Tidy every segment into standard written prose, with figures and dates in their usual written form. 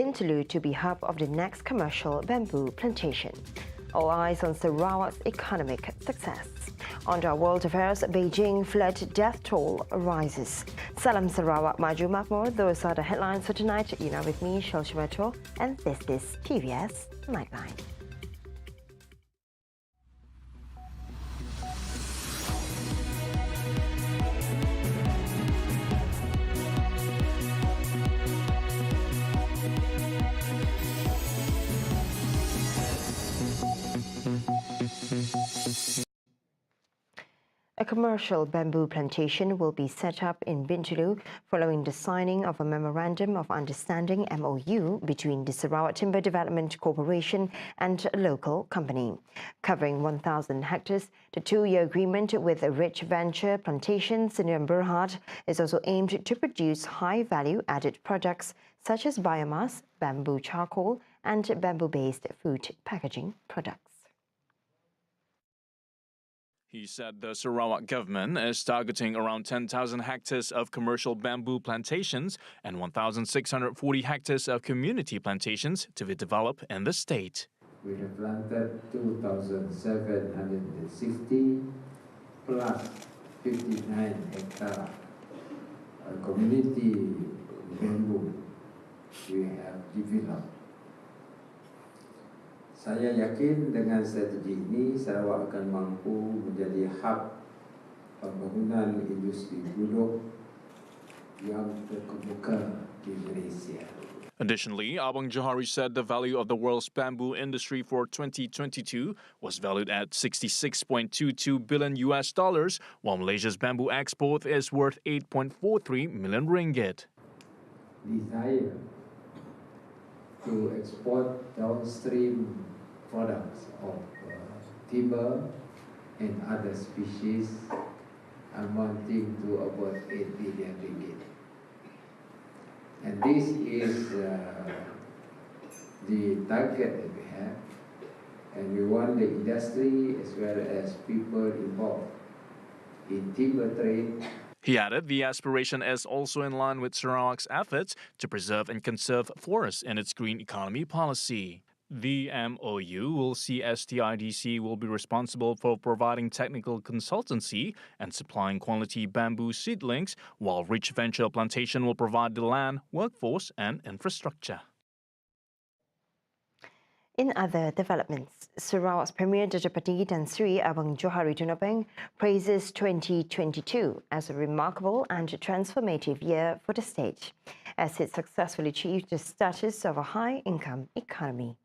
BINTULU to be hub of the next commercial bamboo plantation. All eyes on Sarawak's economic success. On our world affairs, Beijing flood death toll rises. Salam Sarawak Maju Makmur. Those are the headlines for tonight. You know, with me, Shalshimato, and this is TVS Nightline. A commercial bamboo plantation will be set up in BINTULU following the signing of a Memorandum of Understanding MOU between the Sarawak Timber Development Corporation and a local company. Covering 1,000 hectares, the two-year agreement with Rich Venture Plantations in Berhad is also aimed to produce high-value added products such as biomass, bamboo charcoal and bamboo-based food packaging products. He said the Sarawak government is targeting around 10,000 hectares of commercial bamboo plantations and 1,640 hectares of community plantations to be developed in the state. We have planted 2,760 plus 59 hectares community bamboo we have developed. Saya yakin dengan strategi ini Sarawak akan mampu menjadi hub pembangunan industri buruh yang terkemuka di Malaysia. Additionally, Abang Johari said the value of the world's bamboo industry for 2022 was valued at $66.22 billion, while Malaysia's bamboo export is worth 8.43 million ringgit. Desire to export downstream products of timber and other species amounting to about 8 billion ringgit. And this is the target that we have, and we want the industry as well as people involved in timber trade. He added the aspiration is also in line with Sarawak's efforts to preserve and conserve forests in its green economy policy. The MOU will see STIDC will be responsible for providing technical consultancy and supplying quality bamboo seedlings, while Rich Venture Plantation will provide the land, workforce and infrastructure. In other developments, Sarawak's Premier Dr. Tan Sri Abang Johari Tunapeng praises 2022 as a remarkable and transformative year for the state, as it successfully achieved the status of a high-income economy.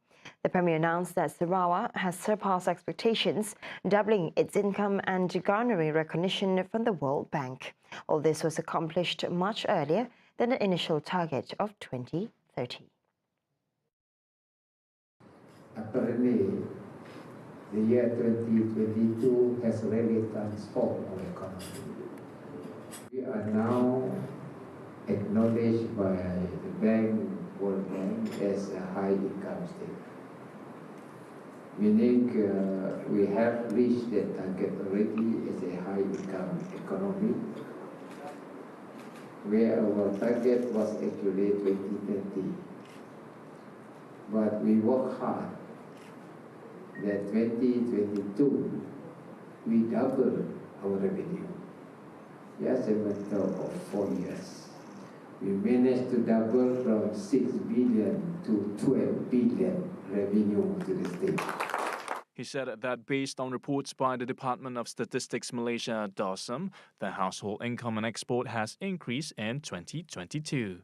The Premier announced that Sarawak has surpassed expectations, doubling its income and garnering recognition from the World Bank. All this was accomplished much earlier than the initial target of 2030. Apparently, the year 2022 has really transformed our economy. We are now acknowledged by the World Bank as a high-income state. Meaning we have reached that target already as a high-income economy, where our target was actually 2030. But we work hard that 2022 we double our revenue. Just a matter of 4 years. We managed to double from 6 billion to 12 billion revenue to the state. He said that based on reports by the Department of Statistics Malaysia, DASM, the household income and export has increased in 2022.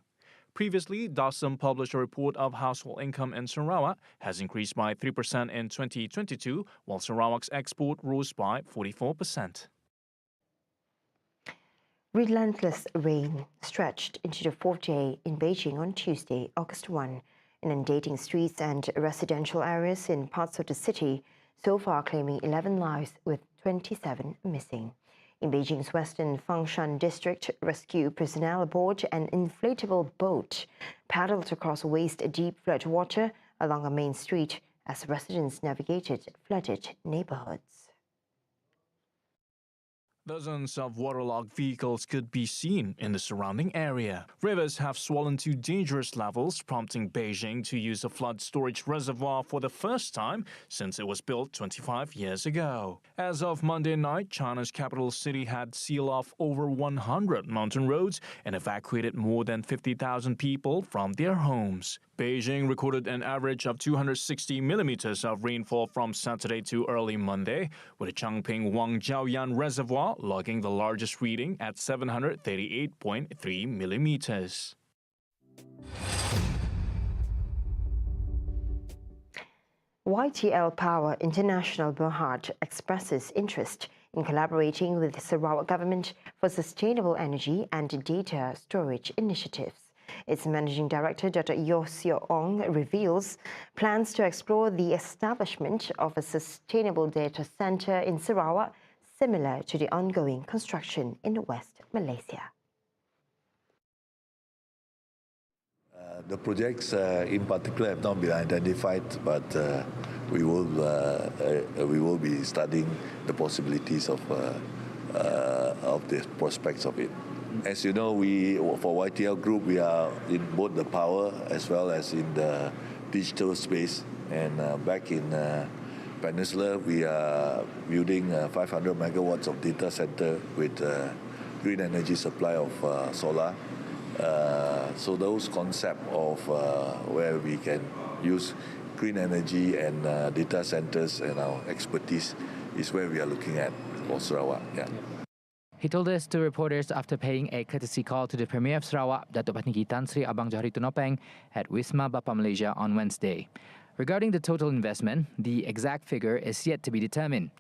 Previously, DASM published a report of household income in Sarawak has increased by 3% in 2022, while Sarawak's export rose by 44%. Relentless rain stretched into the fourth day in Beijing on Tuesday, August 1, inundating streets and residential areas in parts of the city, so far claiming 11 lives with 27 missing. In Beijing's western Fangshan district, rescue personnel aboard an inflatable boat paddled across waist-deep floodwater along a main street as residents navigated flooded neighborhoods. Dozens of waterlogged vehicles could be seen in the surrounding area. Rivers have swollen to dangerous levels, prompting Beijing to use a flood storage reservoir for the first time since it was built 25 years ago. As of Monday night, China's capital city had sealed off over 100 mountain roads and evacuated more than 50,000 people from their homes. Beijing recorded an average of 260 millimeters of rainfall from Saturday to early Monday, with the Changping Wangjiaoyan Reservoir logging the largest reading at 738.3 millimeters. YTL Power International Berhad expresses interest in collaborating with the Sarawak government for sustainable energy and data storage initiatives. Its Managing Director, Dr. Yo Seo Ong, reveals plans to explore the establishment of a sustainable data center in Sarawak, similar to the ongoing construction in West Malaysia. The projects in particular have not been identified, but we will be studying the possibilities of the prospects of it. As you know, for YTL Group, we are in both the power as well as in the digital space. And back in Peninsula, we are building 500 megawatts of data center with green energy supply of solar. So those concepts of where we can use green energy and data centers and our expertise is where we are looking at for Sarawak. Yeah. He told this to reporters after paying a courtesy call to the Premier of Sarawak, Datuk Patinggi Tan Sri Abang Johari Tunopeng, at Wisma Bapa Malaysia on Wednesday. Regarding the total investment, the exact figure is yet to be determined.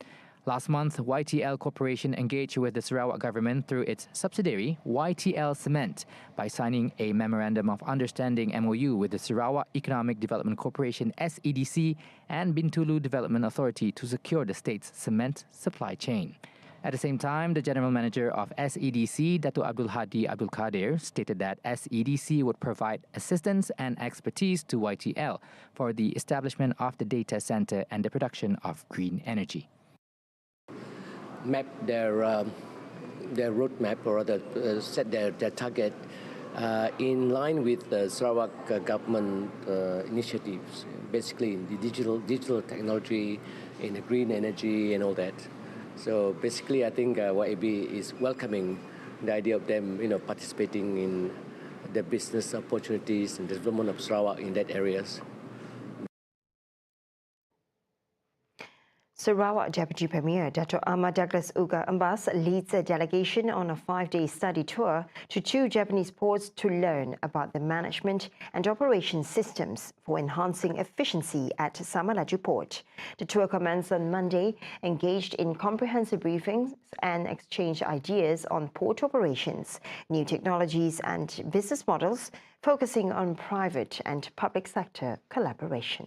Last month, YTL Corporation engaged with the Sarawak government through its subsidiary, YTL Cement, by signing a Memorandum of Understanding MOU with the Sarawak Economic Development Corporation SEDC and BINTULU Development Authority to secure the state's cement supply chain. At the same time, the General Manager of SEDC, Datuk Abdul Hadi Abdul Kadir, stated that SEDC would provide assistance and expertise to YTL for the establishment of the data center and the production of green energy. Map their roadmap or set their target in line with the Sarawak government initiatives, basically in the digital technology, in the green energy and all that. So basically, I think YAB is welcoming the idea of them, participating in the business opportunities and development of Sarawak in that areas. Sarawak Deputy Premier Dr. Ahmad Douglas Uga Ambas leads a delegation on a 5-day study tour to 2 Japanese ports to learn about the management and operation systems for enhancing efficiency at Samalaju Port. The tour commenced on Monday, engaged in comprehensive briefings and exchanged ideas on port operations, new technologies and business models, focusing on private and public sector collaboration.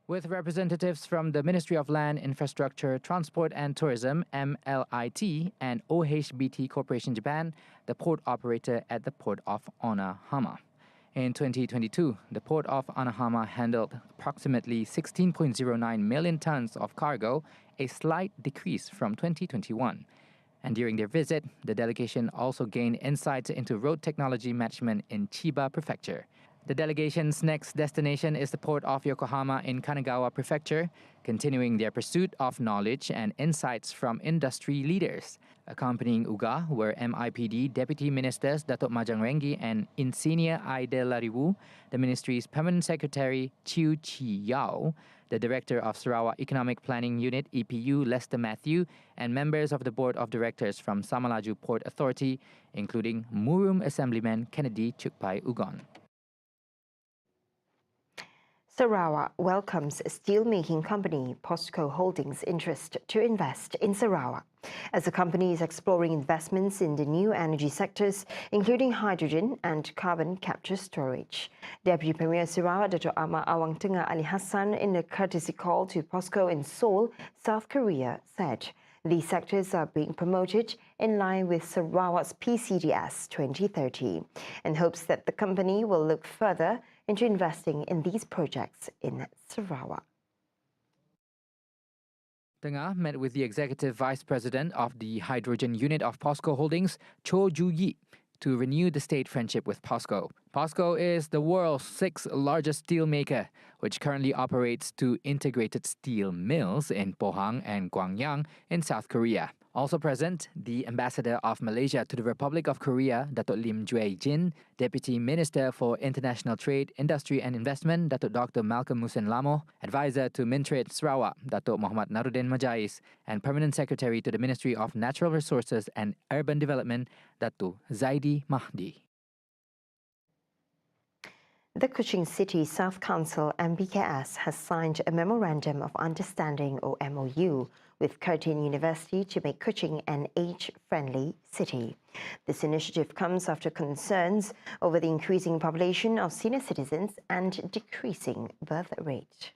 With representatives from the Ministry of Land, Infrastructure, Transport and Tourism, MLIT, and OHBT Corporation Japan, the port operator at the Port of Onahama. In 2022, the Port of Onahama handled approximately 16.09 million tons of cargo, a slight decrease from 2021. And during their visit, the delegation also gained insights into road technology management in Chiba Prefecture. The delegation's next destination is the Port of Yokohama in Kanagawa Prefecture, continuing their pursuit of knowledge and insights from industry leaders. Accompanying UGA were MIPD Deputy Ministers Datuk Majang Renggi and Insinia Aidelariwu, the ministry's Permanent Secretary Chiu Chi Yao, the Director of Sarawak Economic Planning Unit EPU Lester Matthew, and members of the Board of Directors from Samalaju Port Authority, including Murum Assemblyman Kennedy Chukpai Ugon. Sarawak welcomes steelmaking company Pasco Holdings' interest to invest in Sarawak, as the company is exploring investments in the new energy sectors, including hydrogen and carbon capture storage. Deputy Premier Sarawak Dr. Ahmad Awang Tengah Ali Hassan, in a courtesy call to Pasco in Seoul, South Korea, said these sectors are being promoted in line with Sarawak's PCDS 2030 and hopes that the company will look further into investing in these projects in Sarawak. Tengah met with the Executive Vice President of the Hydrogen Unit of Pasco Holdings, Cho Ju-yi, to renew the state friendship with Pasco. Pasco is the world's 6th largest steel maker, which currently operates 2 integrated steel mills in Pohang and Gwangyang in South Korea. Also present, the Ambassador of Malaysia to the Republic of Korea, Datuk Lim Jue Jin, Deputy Minister for International Trade, Industry and Investment, Datuk Dr. Malcolm Musen Lamo, Advisor to Mintrade Sarawak, Datuk Muhammad Naruddin Majais, and Permanent Secretary to the Ministry of Natural Resources and Urban Development, Datuk Zaidi Mahdi. The Kuching City South Council MBKS has signed a Memorandum of Understanding or MOU with Curtin University to make Kuching an age-friendly city. This initiative comes after concerns over the increasing population of senior citizens and decreasing birth rate.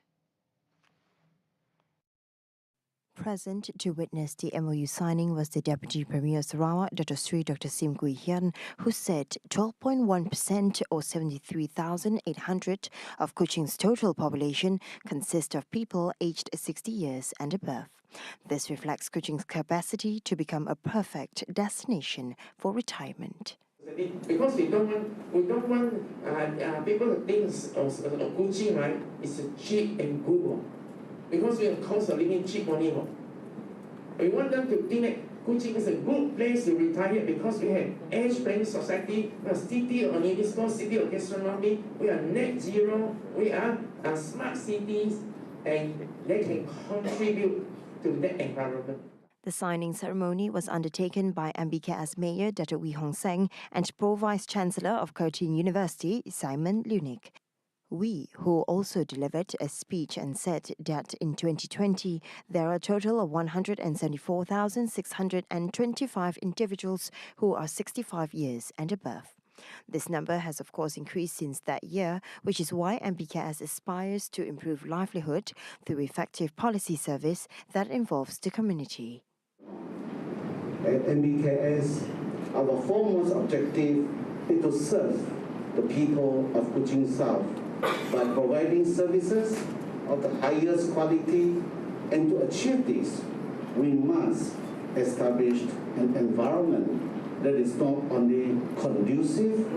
Present to witness the MOU signing was the Deputy Premier of Sarawak, Dr. Sri Dr. Sim Gui Hian, who said 12.1% or 73,800 of Kuching's total population consist of people aged 60 years and above. This reflects Kuching's capacity to become a perfect destination for retirement. Because we don't want people to think of Kuching, right? It's a cheap and good one. Because we have cost of living cheap only. We want them to think that Kuching is a good place to retire because we have age-friendly society, we are city of UNESCO, city of gastronomy, we are net zero, we are smart cities, and they can contribute to that environment. The signing ceremony was undertaken by MBKS Mayor Dato' Wee Hong Seng and Pro-Vice Chancellor of Curtin University, Simon Lunick. Wee, who also delivered a speech and said that in 2020, there are a total of 174,625 individuals who are 65 years and above. This number has of course increased since that year, which is why MBKS aspires to improve livelihood through effective policy service that involves the community. At MBKS, our foremost objective is to serve the people of Kuching South by providing services of the highest quality, and to achieve this, we must establish an environment that is not only conducive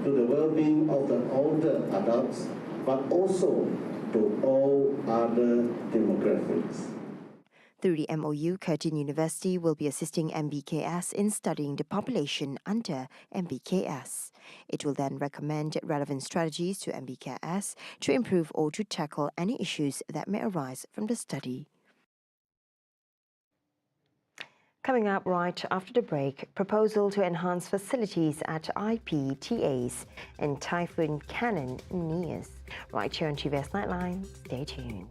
to the well-being of the older adults, but also to all other demographics. Through the MOU, Curtin University will be assisting MBKS in studying the population under MBKS. It will then recommend relevant strategies to MBKS to improve or to tackle any issues that may arise from the study. Coming up right after the break, proposal to enhance facilities at IPTAs and Typhoon Cannon nears. Right here on TVS Nightline, stay tuned.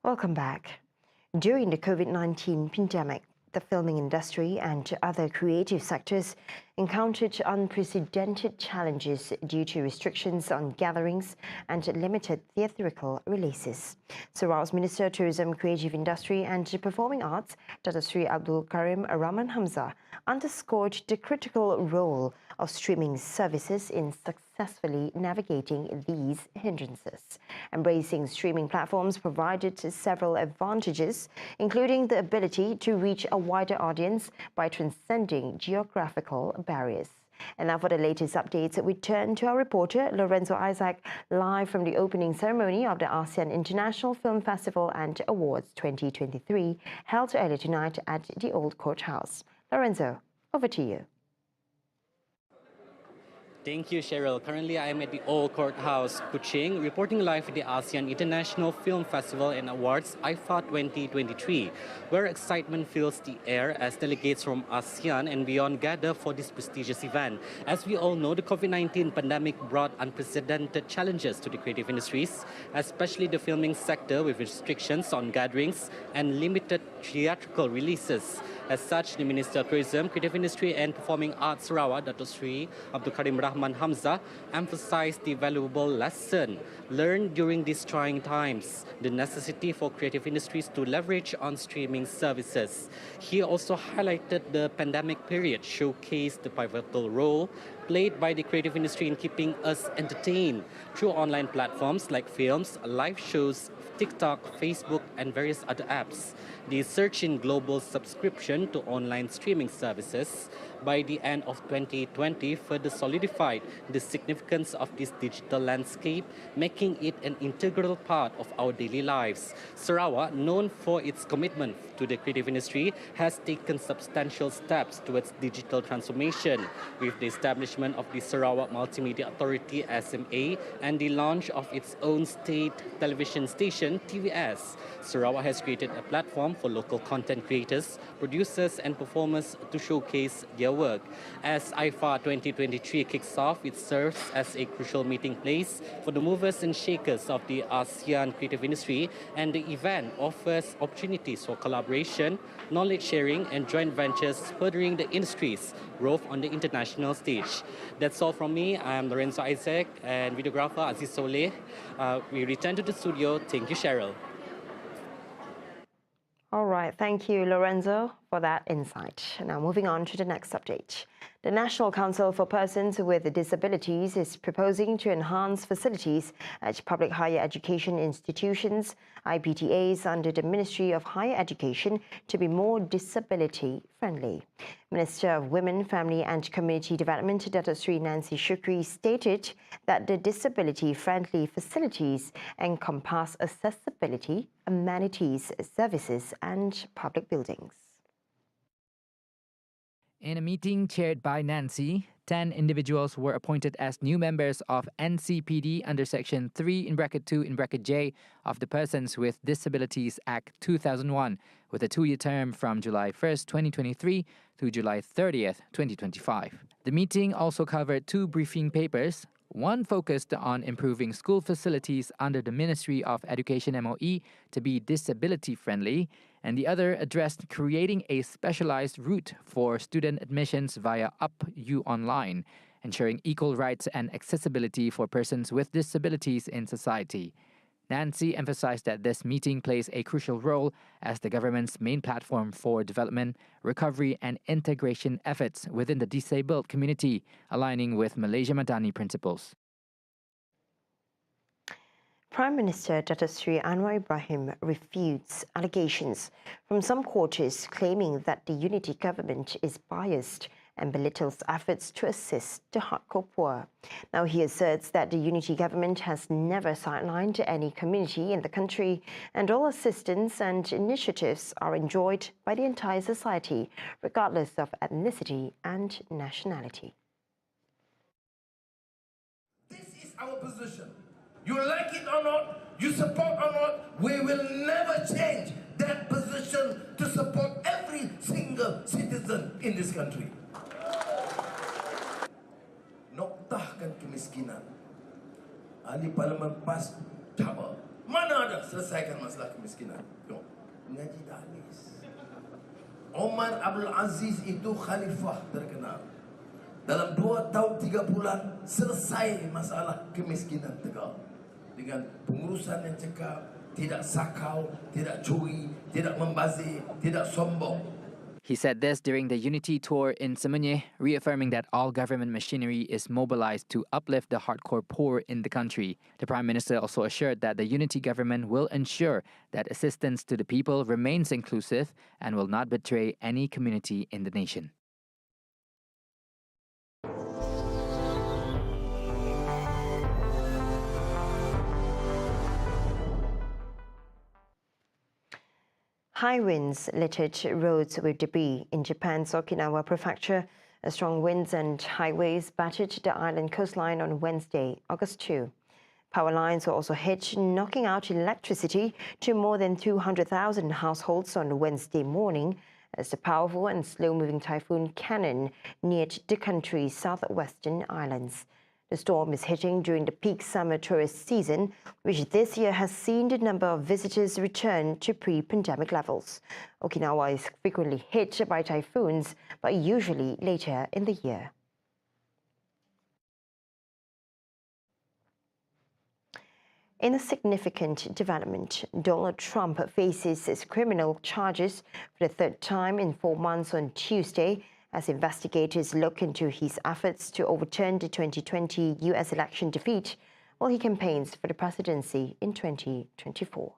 Welcome back. During the COVID-19 pandemic, the filming industry and other creative sectors encountered unprecedented challenges due to restrictions on gatherings and limited theatrical releases. Sarawak's Minister of Tourism, Creative Industry and Performing Arts, Dr. Sri Abdul Karim Rahman Hamzah, underscored the critical role of streaming services in successfully navigating these hindrances. Embracing streaming platforms provided several advantages, including the ability to reach a wider audience by transcending geographical barriers. And now for the latest updates, we turn to our reporter, Lorenzo Isaac, live from the opening ceremony of the ASEAN International Film Festival and Awards 2023, held earlier tonight at the Old Courthouse. Lorenzo, over to you. Thank you, Cheryl. Currently, I am at the Old Courthouse, Kuching, reporting live at the ASEAN International Film Festival and Awards, IFA 2023, where excitement fills the air as delegates from ASEAN and beyond gather for this prestigious event. As we all know, the COVID-19 pandemic brought unprecedented challenges to the creative industries, especially the filming sector, with restrictions on gatherings and limited theatrical releases. As such, the Minister of Tourism, Creative Industry and Performing Arts Sarawak, Dr. Sri Abdul Karim Rahman Hamzah, emphasized the valuable lesson learned during these trying times, the necessity for creative industries to leverage on streaming services. He also highlighted the pandemic period showcased the pivotal role played by the creative industry in keeping us entertained through online platforms like films, live shows, TikTok, Facebook, and various other apps. The surge in global subscription to online streaming services by the end of 2020 further solidified the significance of this digital landscape, making it an integral part of our daily lives. Sarawak, known for its commitment to the creative industry, has taken substantial steps towards digital transformation with the establishment of the Sarawak Multimedia Authority SMA and the launch of its own state television station, TVS. Sarawak has created a platform for local content creators, producers and performers to showcase their work. As IFA 2023 kicks off, it serves as a crucial meeting place for the movers and shakers of the ASEAN creative industry, and the event offers opportunities for collaboration, knowledge sharing and joint ventures furthering the industry's growth on the international stage. That's all from me. I'm Lorenzo Isaac and videographer Aziz Soleh. We return to the studio. Thank you, Cheryl. All right, thank you, Lorenzo, for that insight. Now, moving on to the next update. The National Council for Persons with Disabilities is proposing to enhance facilities at public higher education institutions, IPTAs, under the Ministry of Higher Education to be more disability-friendly. Minister of Women, Family and Community Development, Dr. Sri Nancy Shukri, stated that the disability-friendly facilities encompass accessibility, amenities, services and public buildings. In a meeting chaired by Nancy, 10 individuals were appointed as new members of NCPD under Section 3(2)(j) of the Persons with Disabilities Act 2001, with a 2-year term from July 1st, 2023 to July 30th, 2025. The meeting also covered 2 briefing papers. One focused on improving school facilities under the Ministry of Education MOE to be disability-friendly, and the other addressed creating a specialized route for student admissions via UP Online, ensuring equal rights and accessibility for persons with disabilities in society. Nancy emphasized that this meeting plays a crucial role as the government's main platform for development, recovery and integration efforts within the disabled community, aligning with Malaysia Madani principles. Prime Minister Dr. Sri Anwar Ibrahim refutes allegations from some quarters claiming that the unity government is biased and belittles efforts to assist the hardcore poor. Now, he asserts that the unity government has never sidelined any community in the country, and all assistance and initiatives are enjoyed by the entire society, regardless of ethnicity and nationality. This is our position. You like it or not, you support or not, we will never change that position to support every single citizen in this country. Noktahkan kemiskinan. Ahli Parlimen PAS jawab, mana ada selesaikan masalah kemiskinan? Tengok, mengaji dah habis. Omar Abdul Aziz itu khalifah terkenal. Dalam 2 tahun 3 bulan selesai masalah kemiskinan Tegal. Dengan pengurusan yang cekap, tidak sakau, tidak curi, tidak membazir, tidak sombong. He said this during the Unity Tour in Semenye, reaffirming that all government machinery is mobilized to uplift the hardcore poor in the country. The Prime Minister also assured that the Unity government will ensure that assistance to the people remains inclusive and will not betray any community in the nation. High winds littered roads with debris in Japan's Okinawa prefecture. Strong winds and high waves battered the island coastline on Wednesday, August 2. Power lines were also hit, knocking out electricity to more than 200,000 households on Wednesday morning as the powerful and slow-moving Typhoon Cannon neared the country's southwestern islands. The storm is hitting during the peak summer tourist season, which this year has seen the number of visitors return to pre-pandemic levels. Okinawa is frequently hit by typhoons, but usually later in the year. In a significant development, Donald Trump faces his criminal charges for the 3rd time in 4 months on Tuesday, as investigators look into his efforts to overturn the 2020 U.S. election defeat while he campaigns for the presidency in 2024.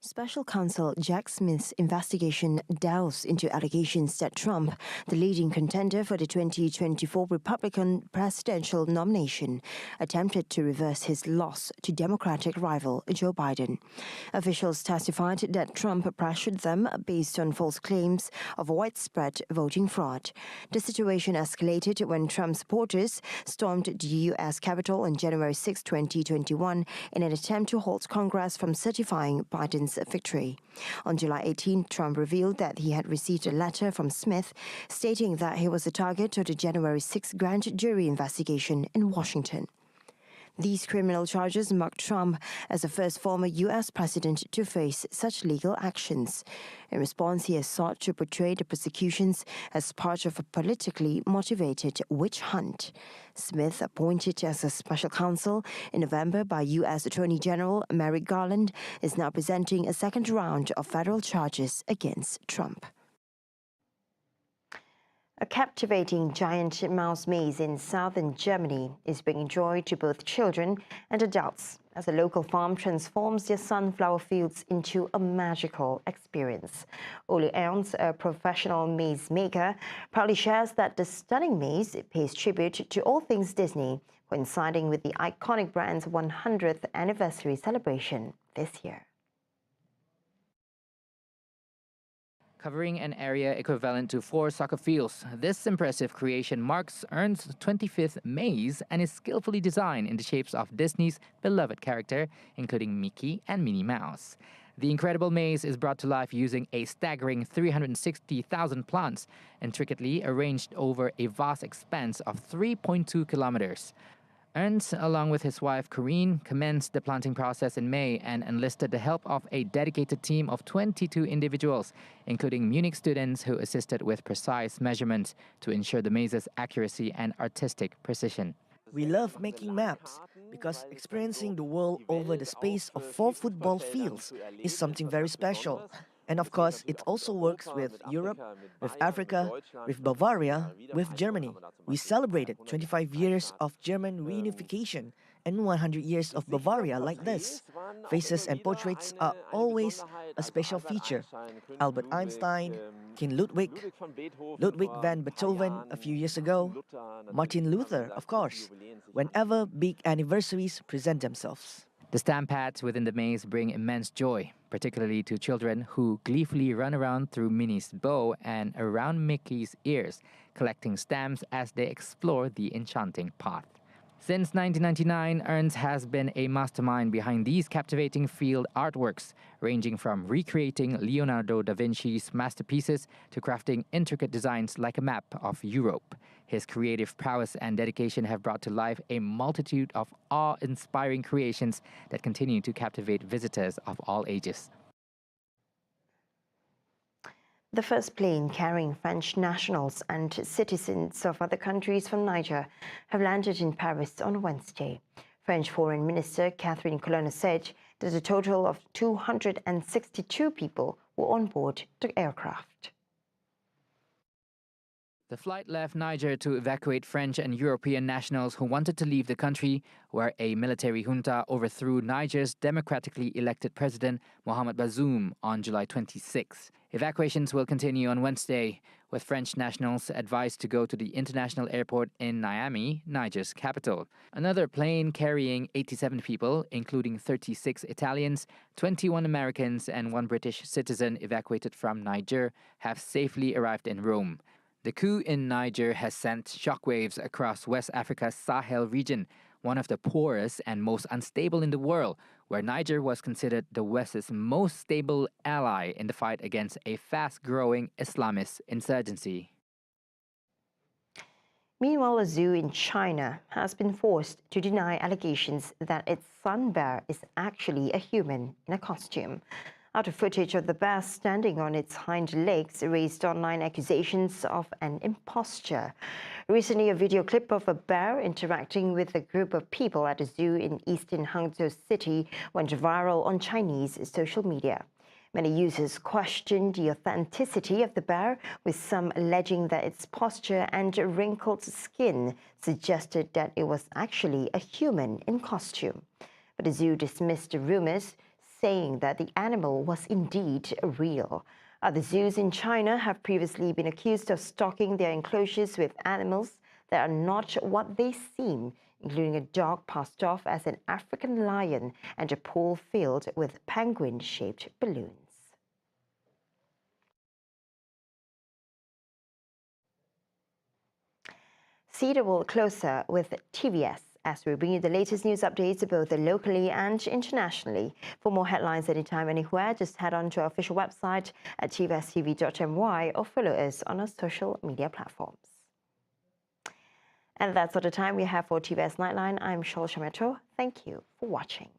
Special counsel Jack Smith's investigation delves into allegations that Trump, the leading contender for the 2024 Republican presidential nomination, attempted to reverse his loss to Democratic rival Joe Biden. Officials testified that Trump pressured them based on false claims of widespread voting fraud. The situation escalated when Trump supporters stormed the U.S. Capitol on January 6, 2021 in an attempt to halt Congress from certifying Biden's victory. On July 18, Trump revealed that he had received a letter from Smith stating that he was the target of the January 6 grand jury investigation in Washington. These criminal charges mark Trump as the first former U.S. president to face such legal actions. In response, he has sought to portray the prosecutions as part of a politically motivated witch hunt. Smith, appointed as a special counsel in November by U.S. Attorney General Merrick Garland, is now presenting a second round of federal charges against Trump. A captivating giant mouse maze in southern Germany is bringing joy to both children and adults as a local farm transforms their sunflower fields into a magical experience. Uli Ernst, a professional maze maker, proudly shares that the stunning maze pays tribute to all things Disney, coinciding with the iconic brand's 100th anniversary celebration this year. Covering an area equivalent to 4 soccer fields, this impressive creation marks Ernst's 25th maze and is skillfully designed in the shapes of Disney's beloved character, including Mickey and Minnie Mouse. The incredible maze is brought to life using a staggering 360,000 plants, intricately arranged over a vast expanse of 3.2 kilometers. Ernst, along with his wife Corinne, commenced the planting process in May and enlisted the help of a dedicated team of 22 individuals, including Munich students who assisted with precise measurements to ensure the maze's accuracy and artistic precision. We love making maps because experiencing the world over the space of 4 football fields is something very special. And of course, it also works with Europe, with Africa, with Bavaria, with Germany. We celebrated 25 years of German reunification and 100 years of Bavaria like this. Faces and portraits are always a special feature. Albert Einstein, King Ludwig van Beethoven a few years ago, Martin Luther, of course, whenever big anniversaries present themselves. The stamp pads within the maze bring immense joy, particularly to children who gleefully run around through Minnie's bow and around Mickey's ears, collecting stamps as they explore the enchanting path. Since 1999, Ernst has been a mastermind behind these captivating field artworks, ranging from recreating Leonardo da Vinci's masterpieces to crafting intricate designs like a map of Europe. His creative prowess and dedication have brought to life a multitude of awe-inspiring creations that continue to captivate visitors of all ages. The first plane carrying French nationals and citizens of other countries from Niger have landed in Paris on Wednesday. French Foreign Minister Catherine Colonna said that a total of 262 people were on board the aircraft. The flight left Niger to evacuate French and European nationals who wanted to leave the country, where a military junta overthrew Niger's democratically elected president, Mohamed Bazoum, on July 26. Evacuations will continue on Wednesday, with French nationals advised to go to the international airport in Niamey, Niger's capital. Another plane carrying 87 people, including 36 Italians, 21 Americans, and 1 British citizen evacuated from Niger, have safely arrived in Rome. The coup in Niger has sent shockwaves across West Africa's Sahel region, one of the poorest and most unstable in the world, where Niger was considered the West's most stable ally in the fight against a fast-growing Islamist insurgency. Meanwhile, a zoo in China has been forced to deny allegations that its sun bear is actually a human in a costume. After footage of the bear standing on its hind legs raised online accusations of an imposture. Recently, a video clip of a bear interacting with a group of people at a zoo in eastern Hangzhou City went viral on Chinese social media. Many users questioned the authenticity of the bear, with some alleging that its posture and wrinkled skin suggested that it was actually a human in costume. But the zoo dismissed the rumors, saying that the animal was indeed real. Other zoos in China have previously been accused of stocking their enclosures with animals that are not what they seem, including a dog passed off as an African lion and a pool filled with penguin-shaped balloons. See the world closer with TVS as we bring you the latest news updates both locally and internationally. For more headlines anytime, anywhere, just head on to our official website at tvstv.my or follow us on our social media platforms. And that's all the time we have for TVS Nightline. I'm Shol Shameto. Thank you for watching.